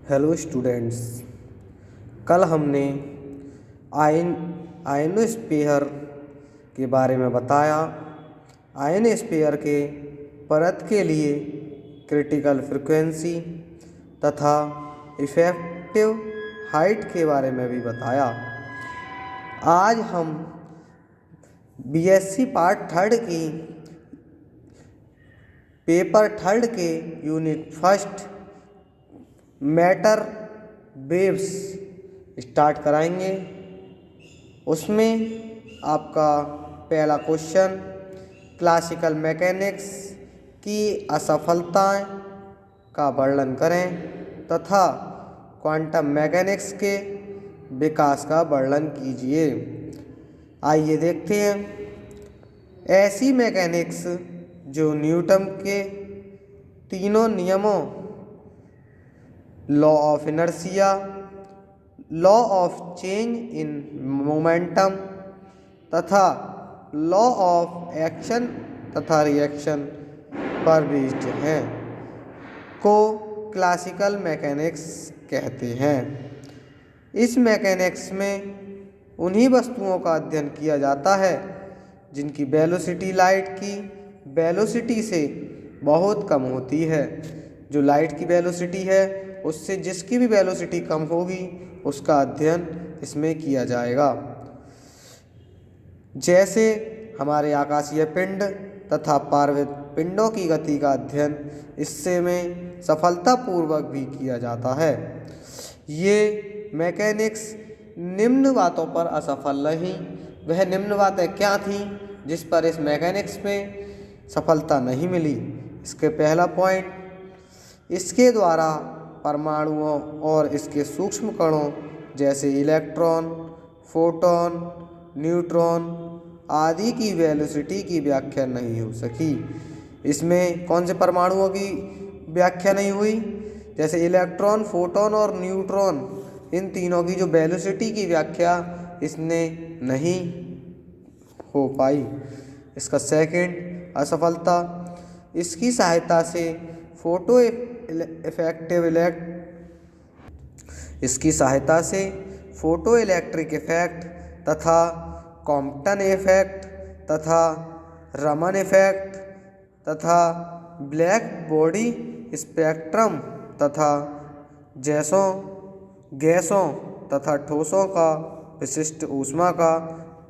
Hello students. कल हमने ionosphere के बारे में बताया। आयनोस्फीयर के परत के लिए क्रिटिकल फ्रीक्वेंसी तथा इफेक्टिव हाइट के बारे में भी बताया। आज हम बीएससी पार्ट थर्ड की पेपर थर्ड के unit first matter waves start कराएंगे। उसमें आपका पहला क्वेश्चन क्लासिकल मैकेनिक्स की असफलताएं का वर्णन करें तथा क्वांटम मैकेनिक्स के विकास का वर्णन कीजिए। आइए देखते हैं। ऐसी मैकेनिक्स जो न्यूटन के तीनों नियमों law of inertia, law of change in momentum तथा लॉ ऑफ एक्शन तथा रिएक्शन पर बेस्ड हैं को क्लासिकल मैकेनिक्स कहते हैं। इस मैकेनिक्स में उन्हीं वस्तुओं का अध्ययन किया जाता है जिनकी वेलोसिटी लाइट की वेलोसिटी से बहुत कम होती है। जो लाइट की वेलोसिटी है उससे जिसकी भी वेलोसिटी कम होगी उसका अध्ययन इसमें किया जाएगा। जैसे हमारे आकाशीय पिंड तथा पार्थिव पिंडों की गति का अध्ययन इससे में सफलतापूर्वक भी किया जाता है। ये मैकेनिक्स निम्न बातों पर असफल रही। वह निम्न बातें क्या थीं जिस पर इस मैकेनिक्स में सफलता नहीं मिली? इसके पहला पॉइंट, इसके द्वारा परमाणुओं और इसके सूक्ष्म कणों जैसे इलेक्ट्रॉन, फोटॉन, न्यूट्रॉन आदि की वेलोसिटी की व्याख्या नहीं हो सकी। इसमें कौन से परमाणुओं की व्याख्या नहीं हुई? जैसे इलेक्ट्रॉन, फोटॉन और न्यूट्रॉन, इन तीनों की जो वेलोसिटी की व्याख्या इसने नहीं हो पाई। इसका सेकंड असफलता, इसकी सहायता से फोटो इलेक्ट्रिक इफेक्ट तथा कॉम्पटन इफेक्ट तथा रमन इफेक्ट तथा ब्लैक बॉडी स्पेक्ट्रम तथा गैसों तथा ठोसों का विशिष्ट ऊष्मा का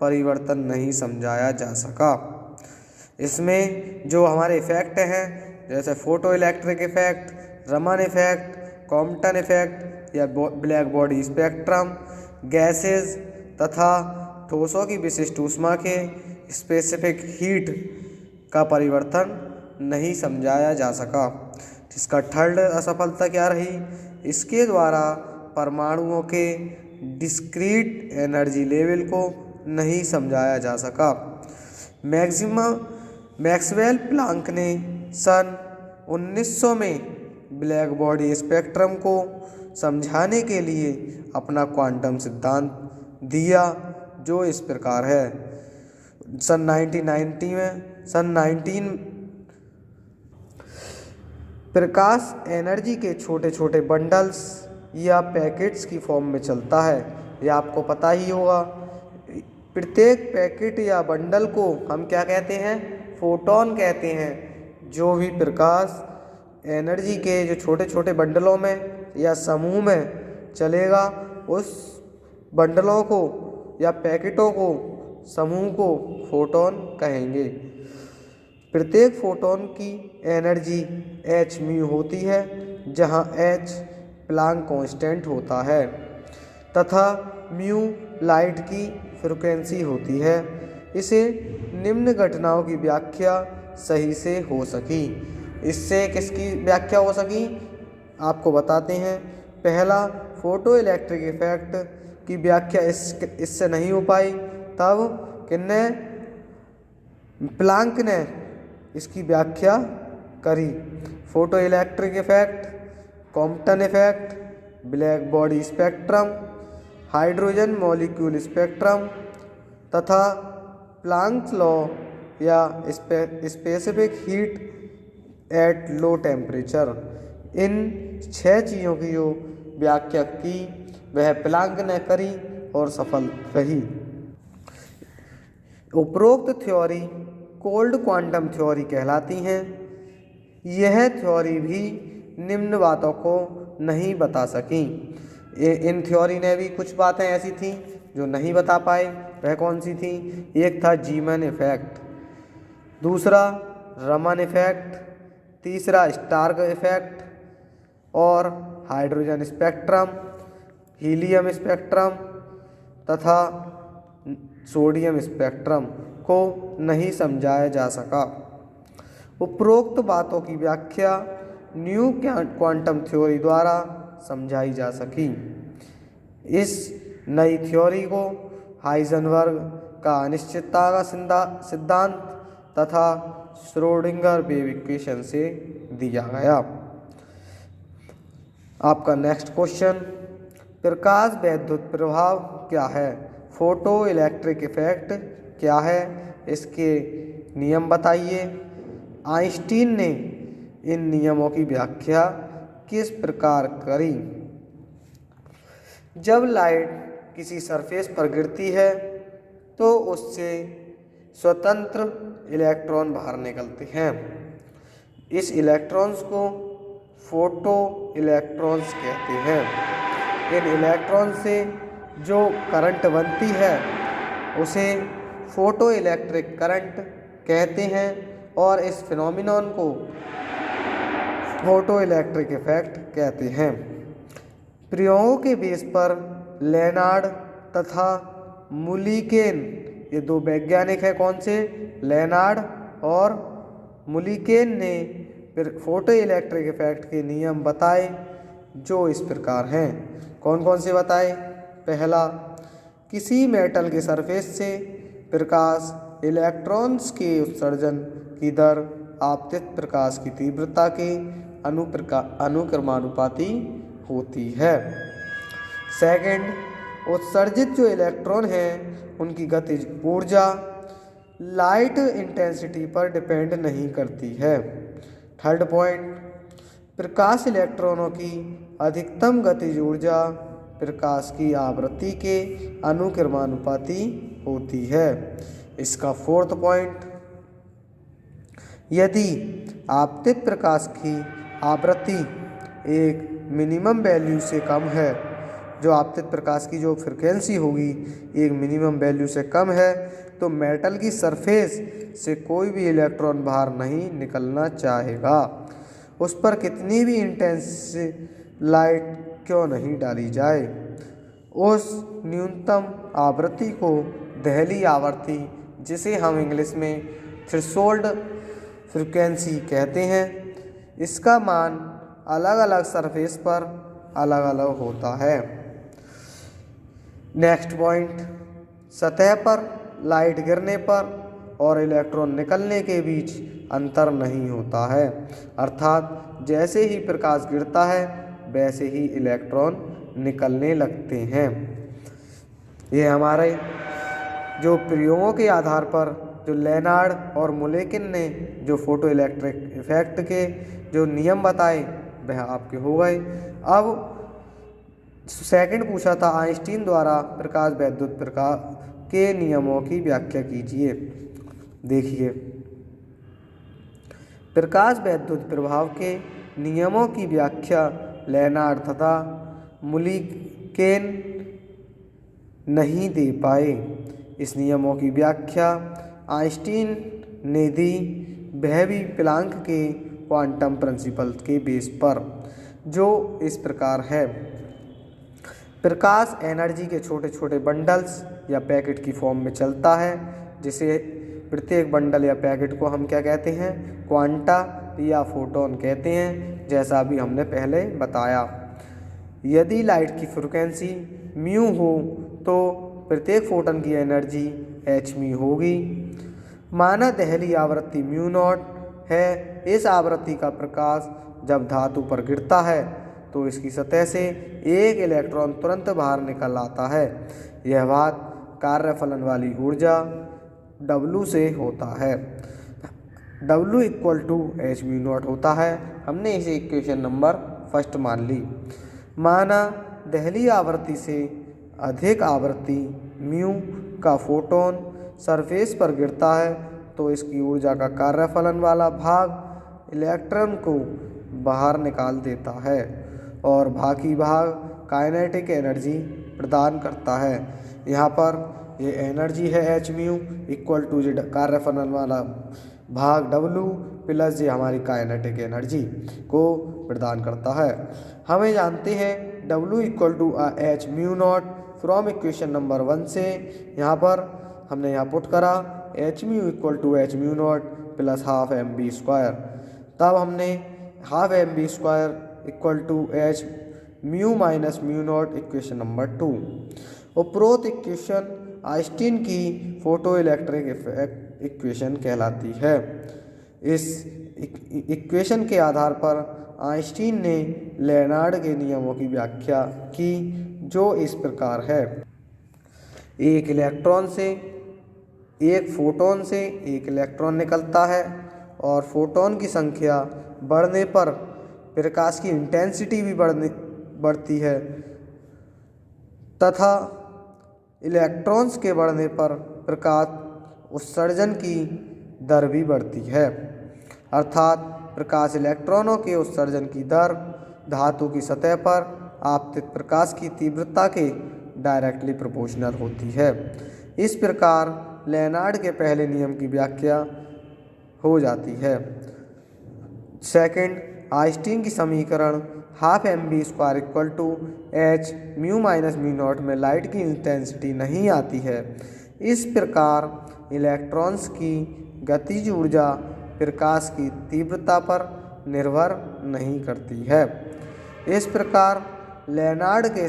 परिवर्तन नहीं समझाया जा सका। इसमें जो हमारे इफेक्ट हैं जैसे photo electric effect, Raman effect, Compton effect या ब्लैक बॉडी स्पेक्ट्रम, गैसेस तथा ठोसों की विशिष्ट ऊष्मा के स्पेसिफिक हीट का परिवर्तन नहीं समझाया जा सका। इसका थर्ड असफलता क्या रही? इसके द्वारा परमाणुओं के डिस्क्रीट एनर्जी लेवल को नहीं समझाया जा सका। मैक्सवेल प्लांक ने सन 1900 में ब्लैक बॉडी स्पेक्ट्रम को समझाने के लिए अपना क्वांटम सिद्धांत दिया जो इस प्रकार है। सन 19 प्रकाश एनर्जी के छोटे छोटे बंडल्स या पैकेट्स की फॉर्म में चलता है। यह आपको पता ही होगा। प्रत्येक पैकेट या बंडल को हम क्या कहते हैं? फोटोन कहते हैं। जो भी प्रकाश एनर्जी के जो छोटे छोटे बंडलों में या समूह में चलेगा उस बंडलों को या पैकेटों को, समूह को फोटोन कहेंगे। प्रत्येक फोटोन की एनर्जी h म्यू होती है जहाँ h प्लांक कांस्टेंट होता है तथा म्यू लाइट की फ्रीक्वेंसी होती है। इसे निम्न घटनाओं की व्याख्या सही से हो सकी। इससे किसकी व्याख्या हो सकी आपको बताते हैं। पहला, फोटो इलेक्ट्रिक इफेक्ट की व्याख्या इससे नहीं हो पाई। तब किसने? प्लांक ने इसकी व्याख्या करी। Photoelectric effect, Compton effect, black body spectrum, hydrogen molecule spectrum तथा प्लांक्स लॉ या specific heat at low temperature, इन 6 चीज़ों की जो व्याख्या की वह प्लैंक ने करी और सफल रही। उपरोक्त थ्योरी कोल्ड क्वांटम थ्योरी कहलाती हैं। यह थ्योरी भी निम्न बातों को नहीं बता सकी। इन थ्योरी ने भी कुछ बातें ऐसी थीं जो नहीं बता पाए। वह कौन सी थी? एक था जीमैन इफेक्ट, दूसरा रमन इफेक्ट, तीसरा स्टार्क इफेक्ट और हाइड्रोजन स्पेक्ट्रम, हीलियम स्पेक्ट्रम तथा सोडियम स्पेक्ट्रम को नहीं समझाया जा सका। उपरोक्त बातों की व्याख्या न्यू क्वांटम थ्योरी द्वारा समझाई जा सकी। इस नई थ्योरी को हाइजेनबर्ग का अनिश्चितता का सिद्धांत तथा श्रोडिंगर वेव इक्वेशन से दिया गया। आपका नेक्स्ट क्वेश्चन, प्रकाश वैद्युत प्रभाव क्या है? फोटो इलेक्ट्रिक इफेक्ट क्या है? इसके नियम बताइए। आइंस्टीन ने इन नियमों की व्याख्या किस प्रकार करी? जब लाइट किसी सरफेस पर गिरती है तो उससे स्वतंत्र इलेक्ट्रॉन बाहर निकलते हैं। इस इलेक्ट्रॉन्स को फोटो इलेक्ट्रॉन्स कहते हैं। इन इलेक्ट्रॉन से जो करंट बनती है उसे फोटो इलेक्ट्रिक करंट कहते हैं और इस फिनोमिनॉन को फोटो इलेक्ट्रिक इफेक्ट कहते हैं। प्रयोगों के बेस पर लेनार्ड तथा मुलिकेन, ये दो वैज्ञानिक हैं, कौन से? लेनार्ड और मुलिकेन ने फिर फोटो इलेक्ट्रिक इफेक्ट के नियम बताए जो इस प्रकार हैं। कौन कौन से बताए? पहला, किसी मेटल के सरफेस से प्रकाश इलेक्ट्रॉन्स के उत्सर्जन की दर आपतित प्रकाश की तीव्रता के अनुक्रमानुपाती होती है। सेकंड, उत्सर्जित जो इलेक्ट्रॉन हैं उनकी गतिज ऊर्जा लाइट इंटेंसिटी पर डिपेंड नहीं करती है। थर्ड पॉइंट, प्रकाश इलेक्ट्रॉनों की अधिकतम गतिज ऊर्जा प्रकाश की आवृत्ति के अनुक्रमानुपाती होती है। इसका फोर्थ पॉइंट, यदि आपतित प्रकाश की आवृत्ति एक मिनिमम वैल्यू से कम है, जो आपतित प्रकाश की जो फ्रिक्वेंसी होगी एक मिनिमम वैल्यू से कम है, तो मेटल की सरफेस से कोई भी इलेक्ट्रॉन बाहर नहीं निकलना चाहेगा। उस पर कितनी भी इंटेंस लाइट क्यों नहीं डाली जाए। उस न्यूनतम आवृत्ति को दहली आवृत्ति, जिसे हम इंग्लिश में थ्रेशोल्ड फ्रीक्वेंसी कहते हैं, इसका मान अलग अलग सरफेस पर अलग अलग होता है। नेक्स्ट पॉइंट, सतह पर लाइट गिरने पर और इलेक्ट्रॉन निकलने के बीच अंतर नहीं होता है, अर्थात जैसे ही प्रकाश गिरता है वैसे ही इलेक्ट्रॉन निकलने लगते हैं। ये हमारे जो प्रयोगों के आधार पर जो लेनार्ड और मुलेकिन ने जो फोटो इलेक्ट्रिक इफेक्ट के जो नियम बताए वह आपके हो गए। अब सेकंड पूछा था आइंस्टीन द्वारा प्रकाश वैद्युत प्रकाश के नियमों की व्याख्या कीजिए। देखिए, प्रकाश वैद्युत प्रभाव के नियमों की व्याख्या लेनार्ड तथा मुलिकेन नहीं दे पाए। इस नियमों की व्याख्या आइंस्टीन ने दी, वह भी प्लैंक के क्वांटम प्रिंसिपल के बेस पर, जो इस प्रकार है। प्रकाश एनर्जी के छोटे छोटे बंडल्स या पैकेट की फॉर्म में चलता है, जिसे प्रत्येक बंडल या पैकेट को हम क्या कहते हैं? क्वांटा या फोटोन कहते हैं, जैसा अभी हमने पहले बताया। यदि लाइट की फ्रीक्वेंसी म्यू हो तो प्रत्येक फोटोन की एनर्जी hν होगी। माना दहली आवृत्ति म्यू नॉट है। इस आवृत्ति का प्रकाश जब धातु पर गिरता है तो इसकी सतह से एक इलेक्ट्रॉन तुरंत बाहर निकल आता है। यह बात कार्यफलन वाली ऊर्जा W से होता है। W = hν0 होता है। हमने इसे इक्वेशन नंबर फर्स्ट मान ली। माना दहली आवृत्ति से अधिक आवृत्ति म्यू का फोटोन सरफेस पर गिरता है तो इसकी ऊर्जा का कार्यफलन वाला भाग इलेक्ट्रॉन को बाहर निकाल देता है और बाकी भाग काइनेटिक एनर्जी प्रदान करता है। यहाँ पर ये एनर्जी है एच म्यू इक्वल टू जो कार्यफलन वाला भाग डब्लू प्लस ये हमारी काइनेटिक एनर्जी को प्रदान करता है। हमें जानते हैं W equal to H mu naught from equation number 1 से। यहाँ पर हमने यहाँ पुट करा H mu equal to H mu naught plus half M V square. तब हमने half M V square equal to H mu minus mu naught equation number 2। उपरोक्त equation Einstein की फोटो इलेक्ट्रिक इक्वेशन कहलाती है। इस equation के आधार पर Einstein ने लेनार्ड के नियमों की व्याख्या की जो इस प्रकार है। एक इलेक्ट्रॉन से एक फोटोन से एक इलेक्ट्रॉन निकलता है और फोटोन की संख्या बढ़ने पर प्रकाश की इंटेंसिटी भी बढ़ती है तथा इलेक्ट्रॉन्स के बढ़ने पर प्रकाश उत्सर्जन की दर भी बढ़ती है। अर्थात प्रकाश इलेक्ट्रॉनों के उत्सर्जन की दर धातु की सतह पर आपतित प्रकाश की तीव्रता के डायरेक्टली प्रोपोर्शनल होती है। इस प्रकार लेनार्ड के पहले नियम की व्याख्या हो जाती है। सेकंड, आइंस्टीन की समीकरण half M V square equal to H mu minus mu naught में लाइट की इंटेंसिटी नहीं आती है। इस प्रकार इलेक्ट्रॉन्स की गतिज ऊर्जा प्रकाश की तीव्रता पर निर्भर नहीं करती है। इस प्रकार लेनार्ड के